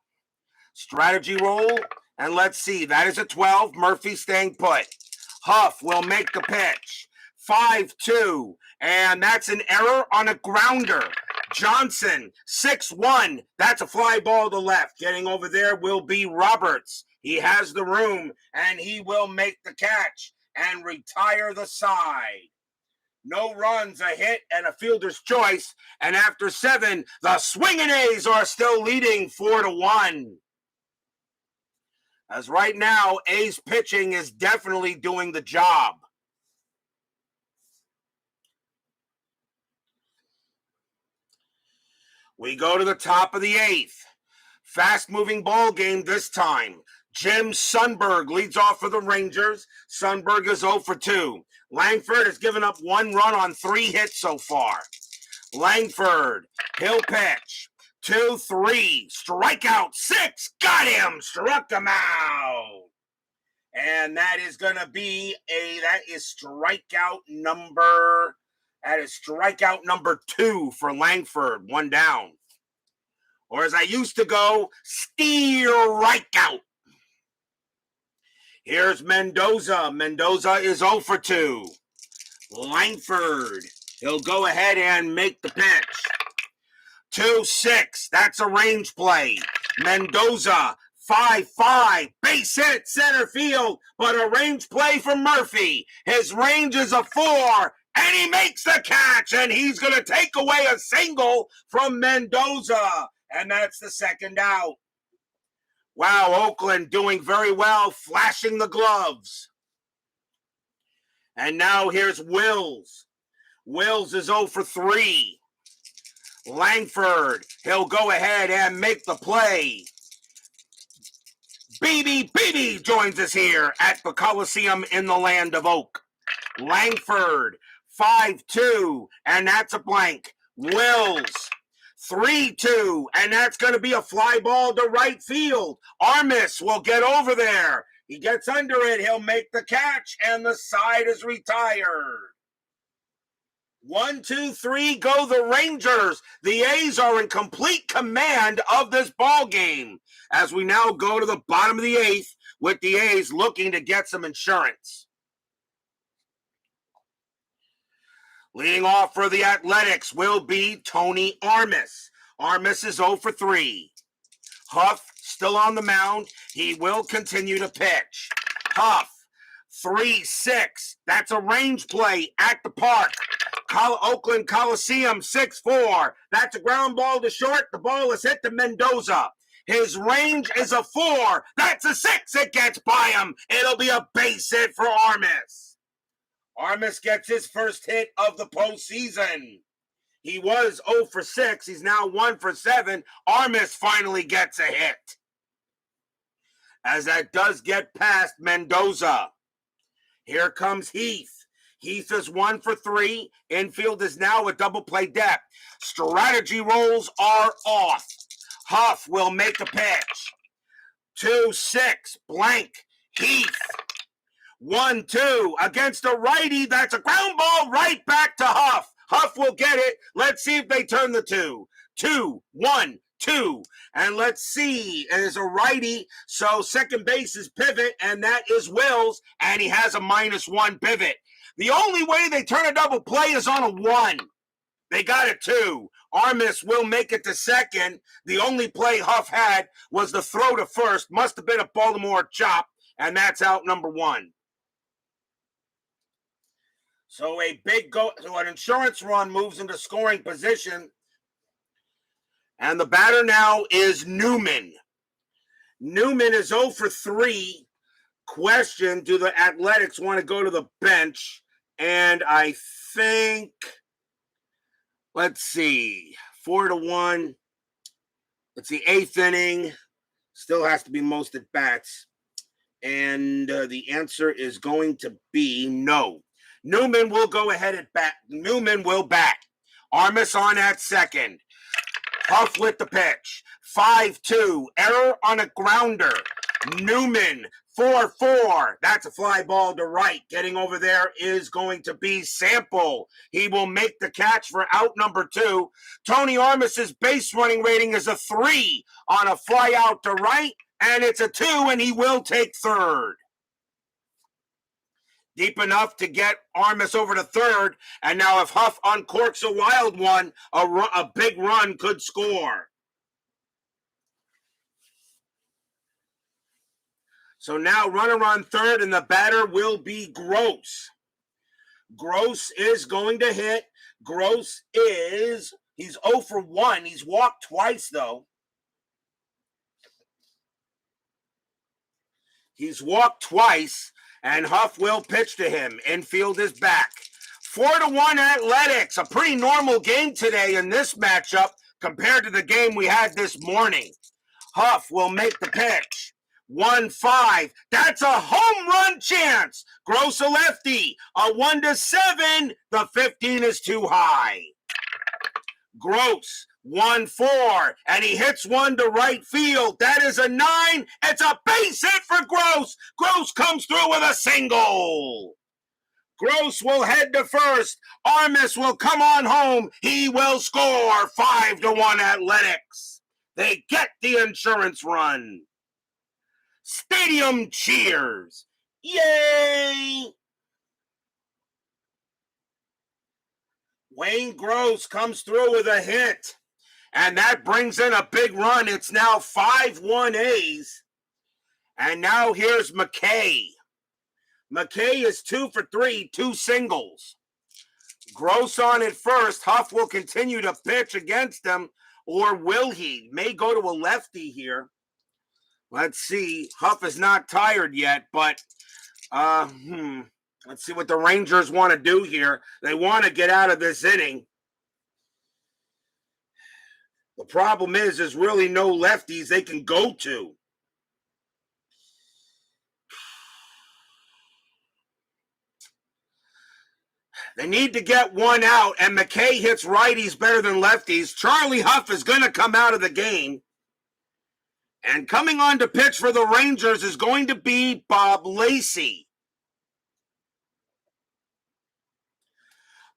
Strategy roll, and let's see. That is a 12. Murphy staying put. Huff will make the pitch. 5-2, and that's an error on a grounder. Johnson, 6-1. That's a fly ball to left. Getting over there will be Roberts. He has the room, and he will make the catch and retire the side. No runs, a hit, and a fielder's choice. And after 7, the swinging A's are still leading 4-1. As right now, A's pitching is definitely doing the job. We go to the top of the 8th. Fast-moving ball game this time. Jim Sundberg leads off for the Rangers. Sundberg is 0 for 2. Langford has given up 1 run on 3 hits so far. Langford, he'll pitch. 2-3, strikeout 6, got him, struck him out. And that is going to be strikeout number 2 for Langford, 1 down. Or as I used to go, strikeout. Here's Mendoza. Mendoza is 0 for 2. Langford, he'll go ahead and make the pitch. 2-6, that's a range play. Mendoza, 5-5, base hit, center field, but a range play for Murphy. His range is a 4, and he makes the catch, and he's going to take away a single from Mendoza, and that's the second out. Wow, Oakland doing very well, flashing the gloves. And now here's Wills. Wills is 0 for 3. Langford, he'll go ahead and make the play. BB joins us here at the Coliseum in the land of Oak. Langford, 5-2, and that's a blank. Wills, 3-2, and that's going to be a fly ball to right field. Armis will get over there. He gets under it. He'll make the catch, and the side is retired. 1, 2, 3, go the Rangers. The A's are in complete command of this ball game as we now go to the bottom of the 8th with the A's looking to get some insurance. Leading off for the Athletics will be Tony Armis. Armis is 0 for 3. Huff still on the mound. He will continue to pitch. Huff, 3-6. That's a range play at the park. Oakland Coliseum, 6-4. That's a ground ball to short. The ball is hit to Mendoza. His range is a 4. That's a 6. It gets by him. It'll be a base hit for Armas. Armas gets his first hit of the postseason. He was 0 for 6. He's now 1 for 7. Armas finally gets a hit, as that does get past Mendoza. Here comes Heath. Heath is 1 for 3. Infield is now a double play depth. Strategy rolls are off. Huff will make the pitch. 2-6, blank. Heath. 1-2 against a righty. That's a ground ball right back to Huff. Huff will get it. Let's see if they turn the 2. 2-1-2. And let's see. It is a righty. So second base is pivot, and that is Wills. And he has a -1 pivot. The only way they turn a double play is on a 1. They got a 2. Armas will make it to second. The only play Huff had was the throw to first. Must have been a Baltimore chop. And that's out number 1. So an insurance run moves into scoring position. And the batter now is Newman. Newman is 0 for 3. Question, do the Athletics want to go to the bench? And I think, let's see, 4-1. It's the 8th inning. Still has to be most at bats. And the answer is going to be no. Newman will go ahead at bat. Newman will bat. Armas on at second. Huff with the pitch. 5-2. Error on a grounder. Newman. 4-4. That's a fly ball to right. Getting over there is going to be Sample. He will make the catch for out number 2. Tony Armas's base running rating is a 3 on a fly out to right. And it's a 2, and he will take third. Deep enough to get Armas over to third. And now if Huff uncorks a wild one, a big run could score. So now runner on third, and the batter will be Gross. Gross is going to hit. He's 0 for 1. He's walked twice, though. He's walked twice. And Huff will pitch to him. Infield is back. 4-1 Athletics. A pretty normal game today in this matchup compared to the game we had this morning. Huff will make the pitch. 1-5. That's a home run chance. Gross a lefty. A 1-7. The 15 is too high. Gross. 1-4, and he hits one to right field. That is a 9. It's a base hit for Gross. Gross comes through with a single. Gross will head to first. Armas will come on home. He will score. 5-1 Athletics. They get the insurance run. Stadium cheers. Yay! Wayne Gross comes through with a hit. And that brings in a big run. It's now 5-1 A's. And now here's McKay. McKay is 2 for 3, 2 singles. Gross on at first. Huff will continue to pitch against him. Or will he? May go to a lefty here. Let's see. Huff is not tired yet, but let's see what the Rangers want to do here. They want to get out of this inning. The problem is there's really no lefties they can go to. They need to get one out, and McKay hits righties better than lefties. Charlie Huff is going to come out of the game. And coming on to pitch for the Rangers is going to be Bob Lacey.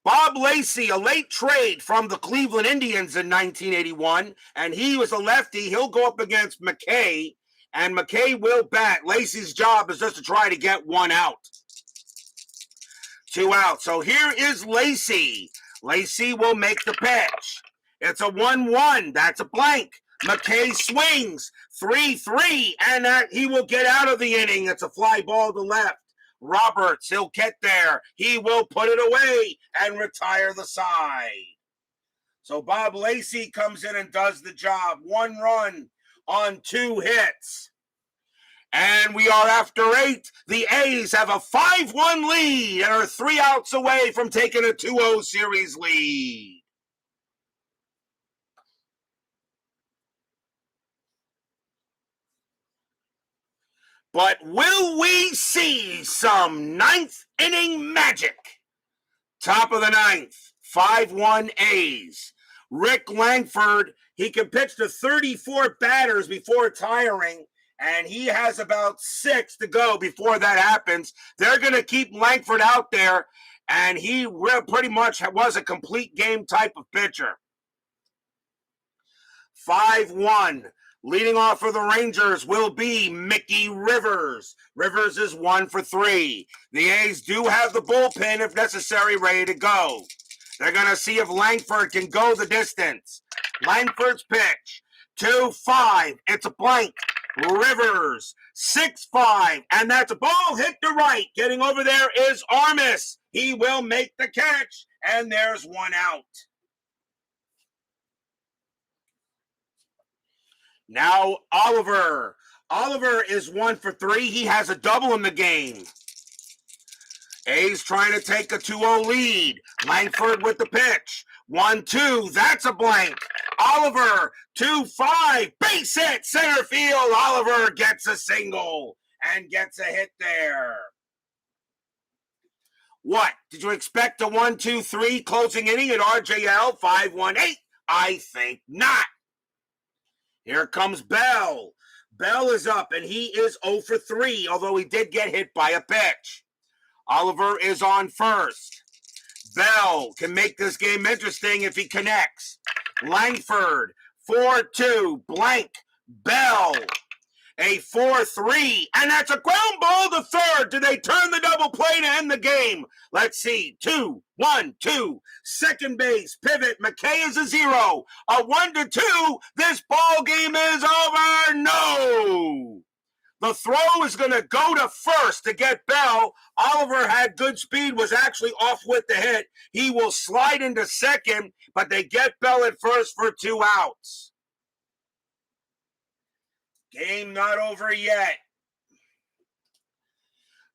Bob Lacey, a late trade from the Cleveland Indians in 1981, and he was a lefty. He'll go up against McKay, and McKay will bat. Lacey's job is just to try to get one out. 2 out. So here is Lacey. Lacey will make the pitch. It's a 1-1. That's a blank. McKay swings. 3-3, and he will get out of the inning. It's a fly ball to left. Roberts, he'll get there. He will put it away and retire the side. So Bob Lacey comes in and does the job. 1 run, on 2 hits. And we are after 8. The A's have a 5-1 lead and are 3 outs away from taking a 2-0 series lead. But will we see some 9th inning magic? Top of the 9th, 5-1 A's. Rick Langford, he can pitch to 34 batters before retiring, and he has about 6 to go before that happens. They're going to keep Langford out there, and he pretty much was a complete game type of pitcher. 5-1. Leading off for the Rangers will be Mickey Rivers. Rivers is 1 for 3. The A's do have the bullpen, if necessary, ready to go. They're going to see if Langford can go the distance. Langford's pitch, 2-5. It's a blank. Rivers, 6-5. And that's a ball hit to right. Getting over there is Armas. He will make the catch, and there's 1 out. Now Oliver. Oliver is 1 for 3. He has a double in the game. A's trying to take a 2-0 lead. Langford with the pitch. 1-2. That's a blank. Oliver, 2-5. Base hit, center field. Oliver gets a single and gets a hit there. What? Did you expect a 1-2-3 closing inning at RJL 5-1-8? I think not. Here comes Bell. Bell is up, and he is 0 for 3, although he did get hit by a pitch. Oliver is on first. Bell can make this game interesting if he connects. Langford, 4-2, blank. Bell, a 4-3, and that's a ground ball to third. Do they turn the double play to end the game? Let's see. 2-1-2. Second base, pivot. McKay is a 0. A 1-2. This ball game is over. No. The throw is going to go to first to get Bell. Oliver had good speed, was actually off with the hit. He will slide into second, but they get Bell at first for 2 outs. Game not over yet.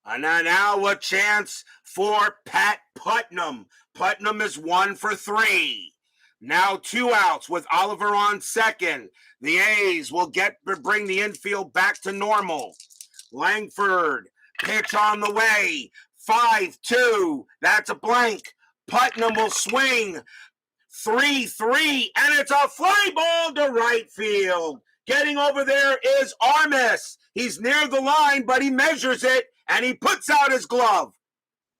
And now a chance for Pat Putnam. Putnam is 1 for 3. Now 2 outs with Oliver on second. The A's will bring the infield back to normal. Langford, pitch on the way. 5-2. That's a blank. Putnam will swing. 3-3. And it's a fly ball to right field. Getting over there is Armas. He's near the line, but he measures it, and he puts out his glove.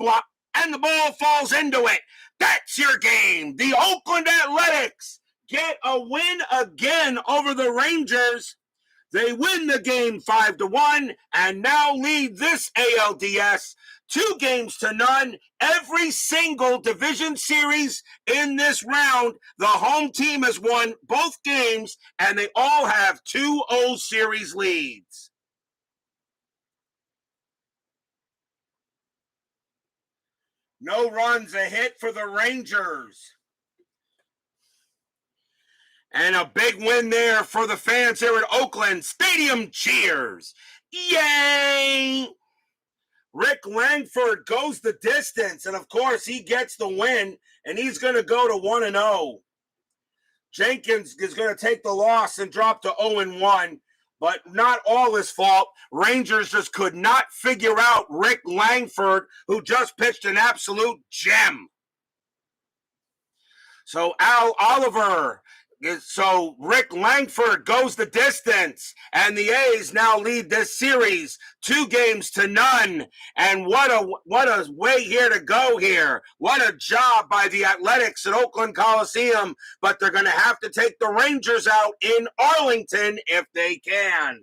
Block, and the ball falls into it. That's your game. The Oakland Athletics get a win again over the Rangers. They win the game 5-1 and now lead this ALDS 2-0. Every single division series in this round, the home team has won both games, and they all have 2-0 series leads. No runs, a hit for the Rangers. And a big win there for the fans here at Oakland. Stadium cheers. Yay! Rick Langford goes the distance, and of course he gets the win, and he's going to go to 1-0. Jenkins is going to take the loss and drop to 0-1, but not all his fault. Rangers just could not figure out Rick Langford, who just pitched an absolute gem. So Rick Langford goes the distance, and the A's now lead this series 2-0. And what a way here to go here. What a job by the Athletics at Oakland Coliseum, but they're going to have to take the Rangers out in Arlington if they can.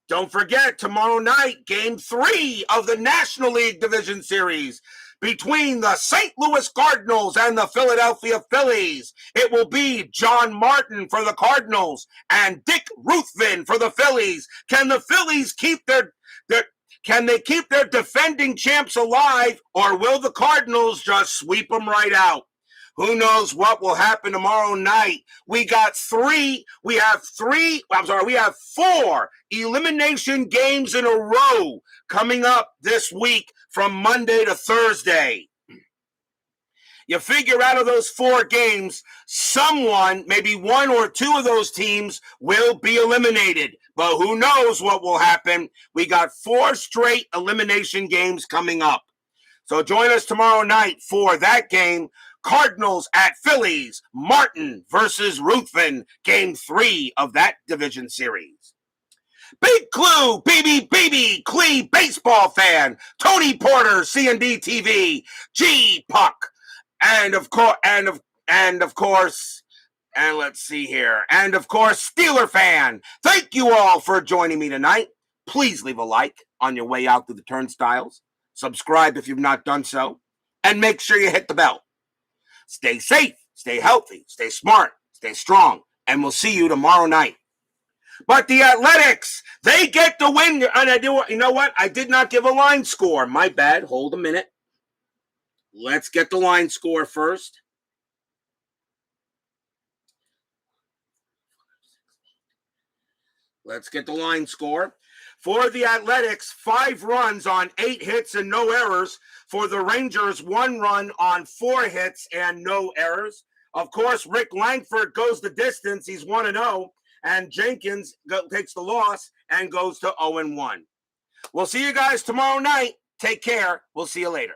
Don't forget, tomorrow night, Game 3 of the National League Division Series between the St. Louis Cardinals and the Philadelphia Phillies. It will be John Martin for the Cardinals and Dick Ruthven for the Phillies. Can the Phillies keep their defending champs alive, or will the Cardinals just sweep them right out? Who knows what will happen tomorrow night? We have 4 elimination games in a row coming up this week from Monday to Thursday. You figure out of those 4 games, someone, maybe 1 or 2 of those teams will be eliminated. But who knows what will happen? We got 4 straight elimination games coming up. So join us tomorrow night for that game. Cardinals at Phillies, Martin versus Ruthven, game 3 of that division series. Big Clue, BB, Clee baseball fan, Tony Porter, CND TV, G Puck, and of course, Steeler fan. Thank you all for joining me tonight. Please leave a like on your way out through the turnstiles. Subscribe if you've not done so, and make sure you hit the bell. Stay safe, stay healthy, stay smart, stay strong, and we'll see you tomorrow night. But the Athletics, they get the win. And you know what? I did not give a line score. My bad. Hold a minute. Let's get the line score first. Let's get the line score. For the Athletics, 5 runs on 8 hits and no errors. For the Rangers, 1 run on 4 hits and no errors. Of course, Rick Langford goes the distance. He's 1-0. And Jenkins takes the loss and goes to 0-1. We'll see you guys tomorrow night. Take care. We'll see you later.